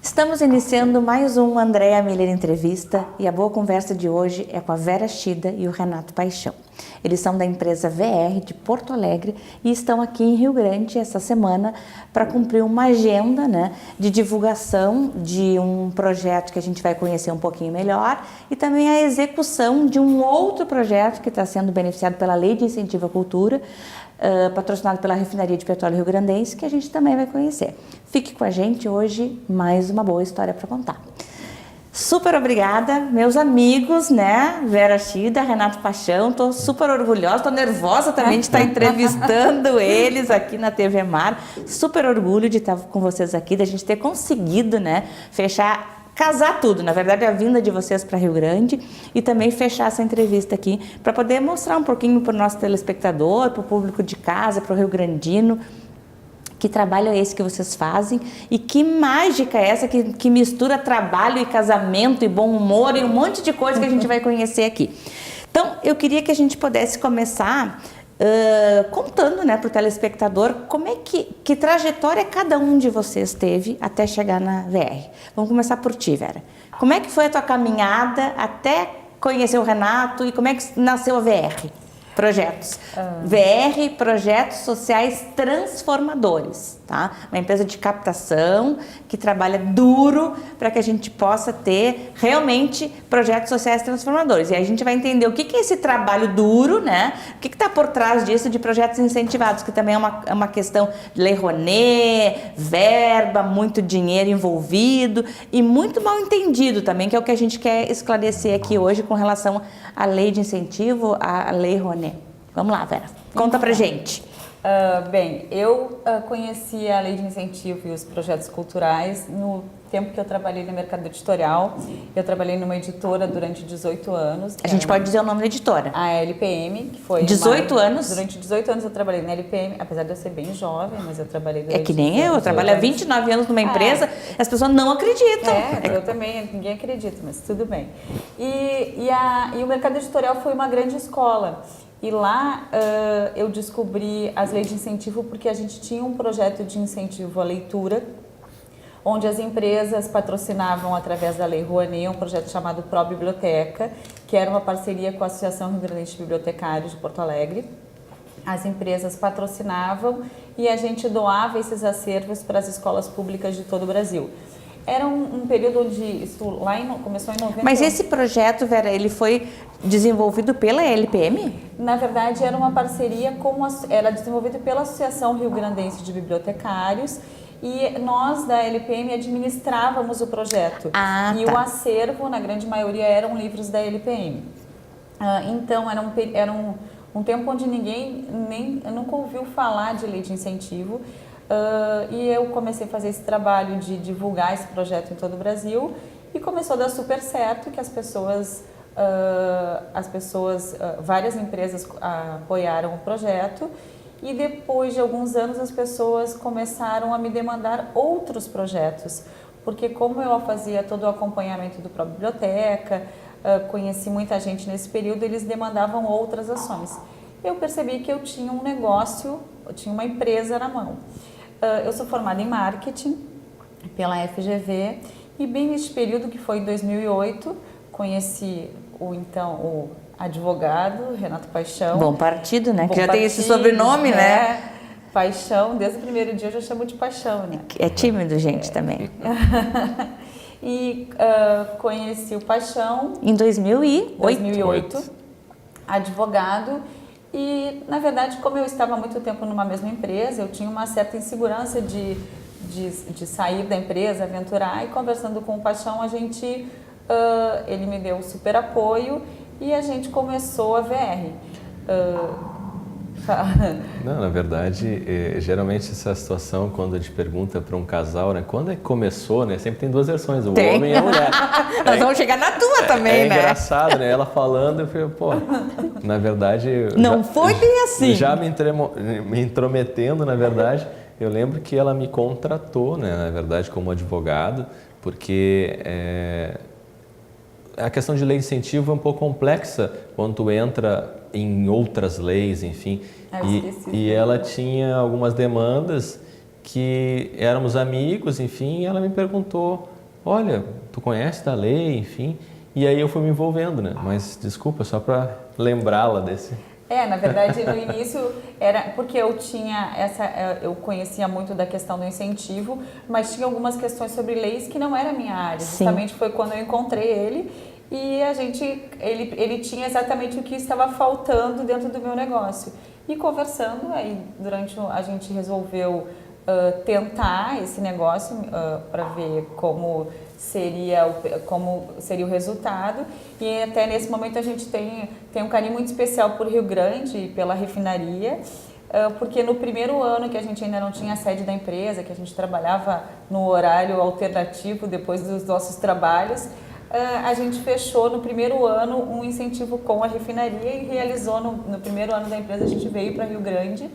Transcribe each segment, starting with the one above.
Estamos iniciando mais um Andréa Miller Entrevista e a boa conversa de hoje é com a Vera Chida e o Renato Paixão. Eles são da empresa VR de Porto Alegre e estão aqui em Rio Grande essa semana para cumprir uma agenda, de divulgação de um projeto que a gente vai conhecer um pouquinho melhor e também a execução de um outro projeto que está sendo beneficiado pela Lei de Incentivo à Cultura, patrocinado pela Refinaria de Petróleo Rio Grandense, que a gente também vai conhecer. Fique com a gente hoje, mais uma boa história para contar. Super obrigada, meus amigos, Vera Chida, Renato Paixão, estou super orgulhosa, estou nervosa também de estar entrevistando eles aqui na TV Mar. Super orgulho de estar com vocês aqui, da gente ter conseguido, casar tudo, na verdade a vinda de vocês para Rio Grande e também fechar essa entrevista aqui para poder mostrar um pouquinho para o nosso telespectador, para o público de casa, para o Rio Grandino, que trabalho é esse que vocês fazem e que mágica é essa que mistura trabalho e casamento e bom humor e um monte de coisa que a gente vai conhecer aqui. Então, eu queria que a gente pudesse começar contando para o telespectador como é que trajetória cada um de vocês teve até chegar na VR. Vamos começar por ti, Vera. Como é que foi a tua caminhada até conhecer o Renato e como é que nasceu a VR? Projetos. VR, Projetos Sociais Transformadores, tá? Uma empresa de captação que trabalha duro para que a gente possa ter realmente projetos sociais transformadores. E aí a gente vai entender o que é esse trabalho duro, O que está por trás disso de projetos incentivados, que também é uma questão de Lei Rouanet, verba, muito dinheiro envolvido e muito mal entendido também, que é o que a gente quer esclarecer aqui hoje com relação à Lei de Incentivo, à Lei Rouanet. Vamos lá, Vera. Conta pra gente. Bem, eu conheci a Lei de Incentivo e os projetos culturais no tempo que eu trabalhei no mercado editorial. Eu trabalhei numa editora durante 18 anos. A gente pode dizer o nome da editora? A LPM, que foi... 18 anos? Durante 18 anos eu trabalhei na LPM, apesar de eu ser bem jovem, mas eu trabalhei durante... É que nem eu trabalho há 29 anos numa empresa, as pessoas não acreditam. Eu também, ninguém acredita, mas tudo bem. E o mercado editorial foi uma grande escola. E lá eu descobri as leis de incentivo porque a gente tinha um projeto de incentivo à leitura, onde as empresas patrocinavam através da Lei Rouanet um projeto chamado Pro Biblioteca, que era uma parceria com a Associação Rio Grandense de Bibliotecários de Porto Alegre. As empresas patrocinavam e a gente doava esses acervos para as escolas públicas de todo o Brasil. Era um período onde isso começou em 90. Mas esse projeto, Vera, ele foi desenvolvido pela LPM? Na verdade, era uma parceria era desenvolvido pela Associação Rio Grandense de Bibliotecários e nós da LPM administrávamos o projeto. E o acervo, na grande maioria, eram livros da LPM. Então, era um tempo onde ninguém nunca ouviu falar de lei de incentivo. E eu comecei a fazer esse trabalho de divulgar esse projeto em todo o Brasil e começou a dar super certo que várias empresas apoiaram o projeto e depois de alguns anos as pessoas começaram a me demandar outros projetos, porque como eu fazia todo o acompanhamento do próprio biblioteca, conheci muita gente nesse período, eles demandavam outras ações. Eu percebi que eu tinha um negócio, eu tinha uma empresa na mão. Eu sou formada em marketing pela FGV e bem neste período, que foi em 2008, conheci o advogado Renato Paixão. Bom partido, que já tem esse sobrenome, Paixão, desde o primeiro dia eu já chamo de Paixão, É tímido, gente, também. E conheci o Paixão em 2008, advogado. E, na verdade, como eu estava há muito tempo numa mesma empresa, eu tinha uma certa insegurança de sair da empresa, aventurar, e conversando com o Paixão, ele me deu super apoio e a gente começou a VR. Não, na verdade, geralmente essa situação, quando a gente pergunta para um casal, quando é que começou, sempre tem duas versões, o homem e a mulher. Nós vamos chegar na tua também, É engraçado, ela falando, eu falei, na verdade... Não foi bem assim. Já me intrometendo, na verdade, eu lembro que ela me contratou, na verdade, como advogado, porque a questão de lei de incentivo é um pouco complexa quando tu entra em outras leis, enfim. E ela tinha algumas demandas que éramos amigos, enfim, e ela me perguntou olha, tu conhece da lei, enfim. E aí eu fui me envolvendo, né? Mas desculpa, só para lembrá-la desse... Na verdade, no início era porque eu conhecia muito da questão do incentivo, mas tinha algumas questões sobre leis que não era a minha área. Sim. Justamente foi quando eu encontrei ele e ele tinha exatamente o que estava faltando dentro do meu negócio. E conversando, aí a gente resolveu tentar esse negócio para ver como seria o resultado, e até nesse momento a gente tem um carinho muito especial por Rio Grande e pela refinaria, porque no primeiro ano que a gente ainda não tinha a sede da empresa, que a gente trabalhava no horário alternativo depois dos nossos trabalhos, a gente fechou no primeiro ano um incentivo com a refinaria e realizou no primeiro ano da empresa, a gente veio para Rio Grande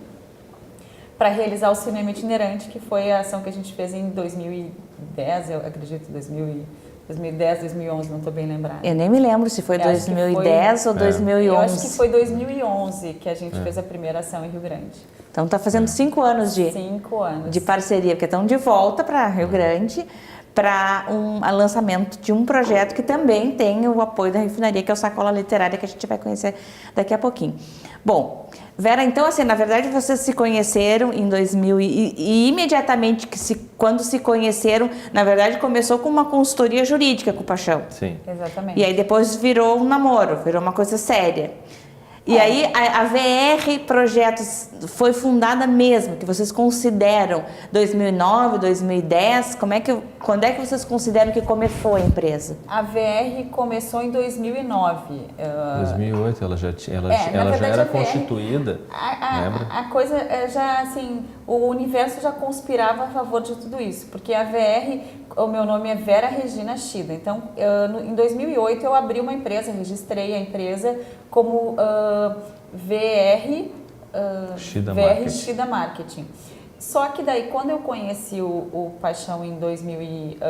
para realizar o cinema itinerante, que foi a ação que a gente fez em 2010, eu acredito, 2010, 2011, não estou bem lembrada. Eu nem me lembro se foi 2010 ou 2011. Eu acho que foi 2011 que a gente fez a primeira ação em Rio Grande. Então está fazendo 5 anos de parceria, porque estão de volta para Rio Grande para um lançamento de um projeto que também tem o apoio da refinaria, que é o Sacola Literária, que a gente vai conhecer daqui a pouquinho. Bom, Vera, então assim, na verdade vocês se conheceram em 2000 e imediatamente quando se conheceram, na verdade começou com uma consultoria jurídica com o Paixão. Sim. Exatamente. E aí depois virou um namoro, virou uma coisa séria. E aí a VR Projetos foi fundada mesmo, que vocês consideram 2009, 2010, quando é que vocês consideram que começou a empresa? A VR começou em 2009. 2008 ela já era constituída, lembra? A coisa já assim, o universo já conspirava a favor de tudo isso, porque a VR, o meu nome é Vera Regina Shida. Então, em 2008 eu abri uma empresa, registrei a empresa como VR Shida Marketing. Só que daí, quando eu conheci o Paixão em 2008,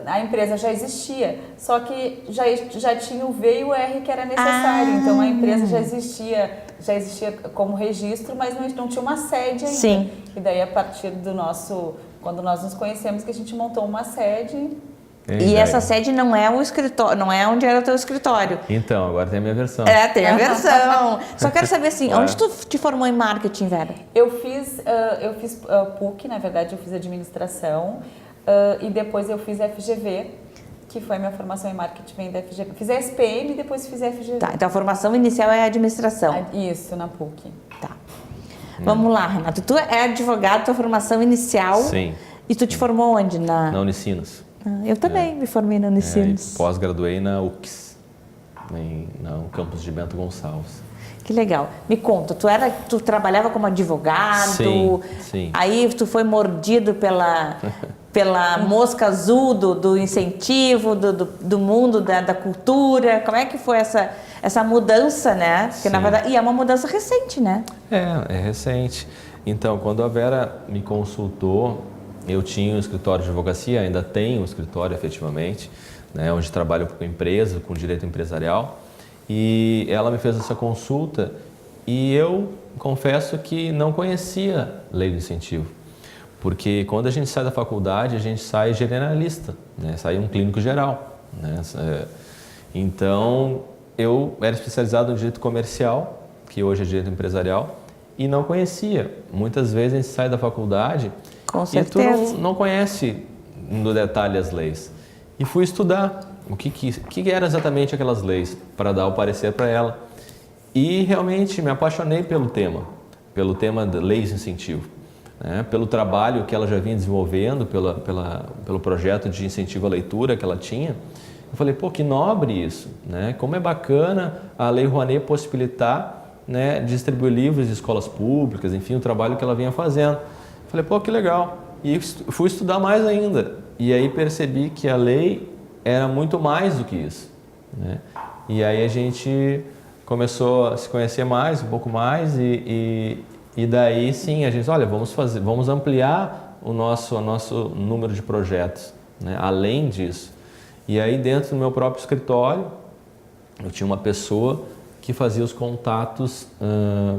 a empresa já existia, só que já tinha o V e o R que era necessário. Então, a empresa já existia como registro, mas não tinha uma sede ainda. Sim. E daí, a partir quando nós nos conhecemos, que a gente montou uma sede. E essa sede não é o escritório, não é onde era o teu escritório. Então, agora tem a minha versão. Tem a versão. Só quero saber assim, onde tu te formou em marketing, Vera? Eu fiz PUC, na verdade eu fiz administração, e depois eu fiz FGV, que foi a minha formação em marketing, vem da FGV. Fiz a SPM e depois fiz a FGV. Tá, então a formação inicial é a administração. Isso, na PUC. Tá. Vamos lá, Renato. Tu é advogado, tua formação inicial. Sim. E tu te formou onde? Na Unicinos. Eu também me formei na Unicinos. Pós-graduei na UX, no campus de Bento Gonçalves. Que legal. Me conta, tu trabalhava como advogado? Sim. Aí tu foi mordido pela mosca azul do incentivo, do mundo da cultura. Como é que foi essa mudança, né? Porque, na verdade, e é uma mudança recente, né? É recente. Então, quando a Vera me consultou, eu tinha um escritório de advocacia, ainda tenho um escritório efetivamente, né, onde trabalho com empresa, com direito empresarial, e ela me fez essa consulta e eu confesso que não conhecia lei do incentivo, porque quando a gente sai da faculdade, a gente sai generalista, né, sai um clínico geral, né, então eu era especializado no direito comercial, que hoje é direito empresarial, e não conhecia. Muitas vezes a gente sai da faculdade com certeza. E tu não conhece no detalhe as leis. E fui estudar o que eram exatamente aquelas leis, para dar o parecer para ela. E realmente me apaixonei pelo tema de leis de incentivo, né? Pelo trabalho que ela já vinha desenvolvendo, pelo projeto de incentivo à leitura que ela tinha. Eu falei, pô, que nobre isso, né? Como é bacana a Lei Rouanet possibilitar, né, distribuir livros de escolas públicas, enfim, o trabalho que ela vinha fazendo. Falei, pô, que legal. E fui estudar mais ainda. E aí percebi que a lei era muito mais do que isso, né? E aí a gente começou a se conhecer mais, um pouco mais, e daí sim, a gente, olha, vamos ampliar o nosso número de projetos, né? Além disso. E aí dentro do meu próprio escritório, eu tinha uma pessoa que fazia os contatos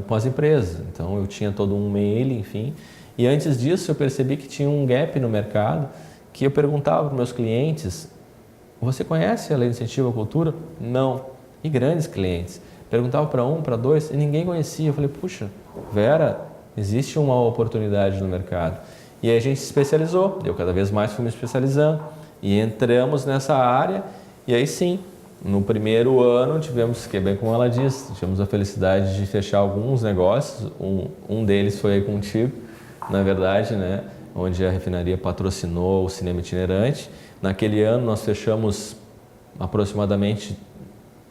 com as empresas. Então eu tinha todo um mail, enfim, E antes disso eu percebi que tinha um gap no mercado, que eu perguntava para meus clientes: você conhece a Lei de Incentivo à Cultura? Não. E grandes clientes. Perguntava para um, para dois, e ninguém conhecia. Eu falei: puxa, Vera, existe uma oportunidade no mercado. E aí a gente se especializou, eu cada vez mais fui me especializando e entramos nessa área. E aí sim, no primeiro ano tivemos, que é bem como ela disse, tivemos a felicidade de fechar alguns negócios. Um deles foi aí contigo, na verdade, né? Onde a refinaria patrocinou o cinema itinerante. Naquele ano nós fechamos aproximadamente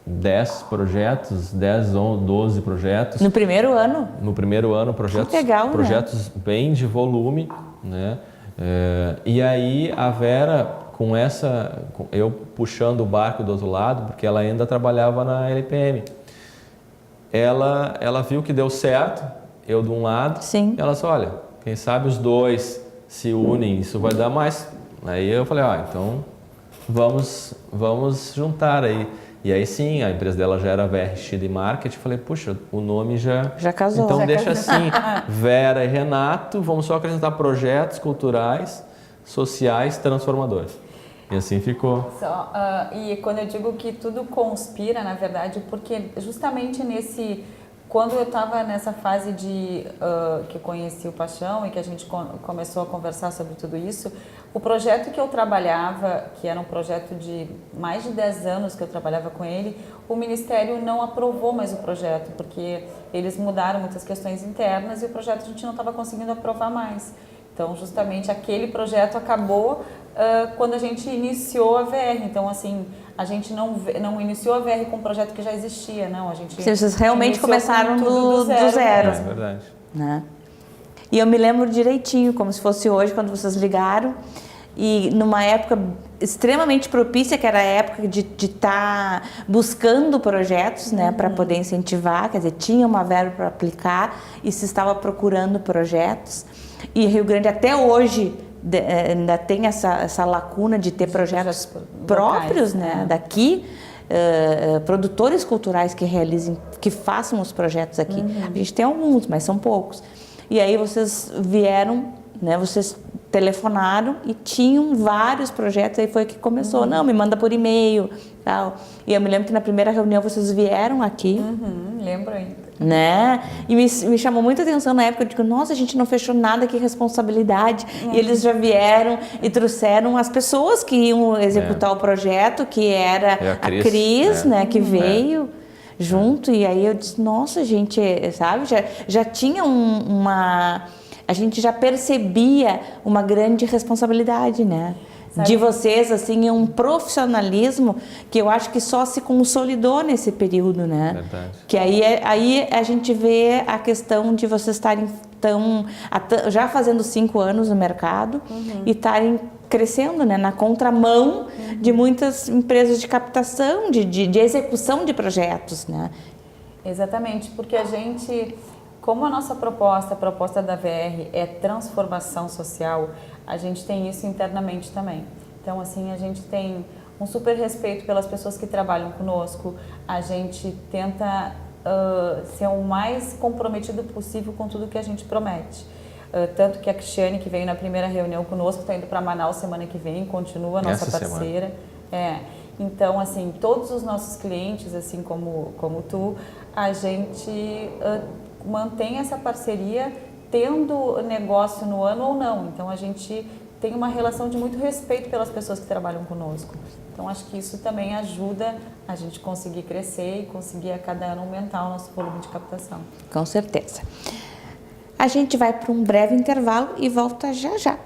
10 projetos, 10 ou 12 projetos. No primeiro ano? No primeiro ano, projetos bem de volume, né? E aí a Vera, eu puxando o barco do outro lado, porque ela ainda trabalhava na LPM. Ela viu que deu certo, eu de um lado. Sim. Ela disse: olha, quem sabe os dois se unem, isso vai dar mais. Aí eu falei: então vamos juntar aí. E aí sim, a empresa dela já era VRX de marketing. Falei: puxa, o nome já casou. Então deixa assim, Vera e Renato, vamos só acrescentar projetos culturais, sociais, transformadores. E assim ficou. E quando eu digo que tudo conspira, na verdade, porque justamente quando eu estava nessa fase que eu conheci o Paixão e que a gente começou a conversar sobre tudo isso, o projeto que eu trabalhava, que era um projeto de mais de 10 anos que eu trabalhava com ele, o Ministério não aprovou mais o projeto, porque eles mudaram muitas questões internas e o projeto a gente não estava conseguindo aprovar mais. Então, justamente, aquele projeto acabou quando a gente iniciou a VR. Então, assim, a gente não iniciou a VR com um projeto que já existia, não. A gente Vocês realmente começaram do zero. É verdade. Né? E eu me lembro direitinho, como se fosse hoje, quando vocês ligaram. E numa época extremamente propícia, que era a época de estar buscando projetos, né, para poder incentivar. Quer dizer, tinha uma verba para aplicar e se estava procurando projetos. E Rio Grande até hoje ainda tem essa lacuna de ter projetos próprios, né, daqui, produtores culturais que façam os projetos aqui. A gente tem alguns, mas são poucos. E aí vocês vieram, né, vocês telefonaram e tinham vários projetos, aí foi que começou, não, me manda por e-mail, tal. E eu me lembro que na primeira reunião vocês vieram aqui. Lembro ainda. Né? E me chamou muita atenção na época, eu digo: nossa, a gente não fechou nada, que responsabilidade. E eles já vieram e trouxeram as pessoas que iam executar o projeto, que era a Cris, né, que veio junto. E aí eu disse: nossa, gente, sabe, já tinha a gente já percebia uma grande responsabilidade, né? Sabe? De vocês, assim, um profissionalismo que eu acho que só se consolidou nesse período, né? Verdade. Que aí a gente vê a questão de vocês estarem já fazendo 5 anos no mercado e estarem crescendo, né? Na contramão de muitas empresas de captação, de execução de projetos, né? Exatamente, porque a gente, como a nossa proposta, a proposta da VR é transformação social, a gente tem isso internamente também. Então, assim, a gente tem um super respeito pelas pessoas que trabalham conosco, a gente tenta ser o mais comprometido possível com tudo que a gente promete. Tanto que a Cristiane, que veio na primeira reunião conosco, está indo para Manaus semana que vem, continua a nossa parceira. Então, assim, todos os nossos clientes, assim como tu, a gente mantém essa parceria tendo negócio no ano ou não. Então, a gente tem uma relação de muito respeito pelas pessoas que trabalham conosco. Então, acho que isso também ajuda a gente conseguir crescer e conseguir a cada ano aumentar o nosso volume de captação. Com certeza. A gente vai para um breve intervalo e volta já já.